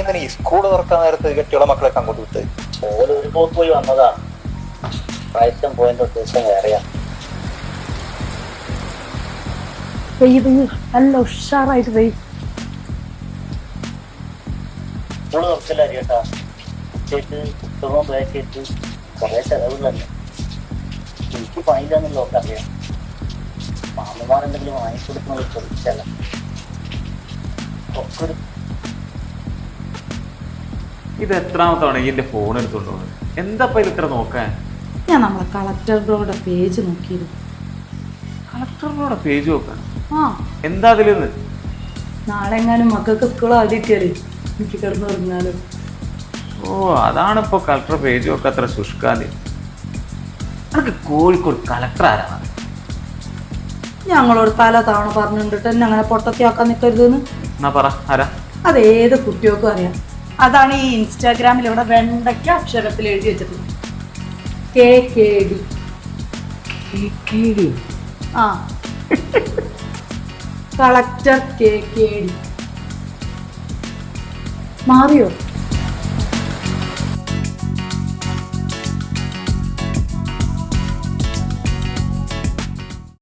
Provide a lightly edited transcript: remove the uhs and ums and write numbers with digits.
എന്തിനാ ഈ സ്കൂൾ തുറക്കാൻ നേരത്ത് കെട്ടിയുള്ള മക്കളൊക്കെ അങ്ങോട്ട് വിട്ട്? ഓല് ഒരു പോക്ക് പോയി വന്നതാ. പ്രായത്തും പോയതിന്റെ ഉദ്ദേശം വേറെയാ. നല്ല ഉഷാറായിട്ട് പെയ്യും. സ്കൂള് തുറച്ചില്ല അറിയട്ടാ. ഉച്ചയ്ക്ക് പുസ്തകവും ബാക്കിയിട്ട് കുറെ ചെലവുള്ളല്ലേ. എനിക്ക് പണിയില്ലാന്നുള്ള ഒക്കെ അറിയാം. മാമന്മാരെന്തെങ്കിലും വാങ്ങിക്കൊടുക്കുന്ന ചോദിച്ചല്ല. ഒക്കെ ഒരു ഇത് എത്രാമത്തവണ എന്റെ ഫോൺ എടുത്തോണ്ട് പോകുന്നത്? എന്താ ഇത്ര നോക്കാൻ? ഞാൻ നമ്മളെ കളക്ടറുടെ പേജ് നോക്കിയിരുന്നു. കളക്ടറിനോടെ പേജ് നോക്കാൻ? ആ, എന്താ അതിലെന്ന്? നാളെ എങ്ങാനും മക്കൾക്ക് സ്കൂൾ അവധിക്കിയാല് എനിക്ക് കിടന്നു പറഞ്ഞാലും. ഓ, അതാണിപ്പോ കളക്ടർ പേജ് നോക്ക അത്ര ശുഷ്കാന്തി. അനക്ക് കോഴിക്കോട് കളക്ടർ ആരാണ്? ഞങ്ങളോട് പല തവണ പറഞ്ഞിട്ട് എന്നെ അങ്ങനെ പൊട്ടത്തിയാക്കാൻ നിൽക്കരുതെന്ന്. എന്നാ പറ, ആരാ? അതേത് കുട്ടികൾക്കും അറിയാം. അതാണ് ഈ ഇൻസ്റ്റാഗ്രാമിൽ ഇവിടെ വെണ്ടയ്ക്ക അക്ഷരത്തിൽ എഴുതി വെച്ചിട്ടുള്ളത്. KKD. ആ, കളക്ടർ KKD. മാറിയോ?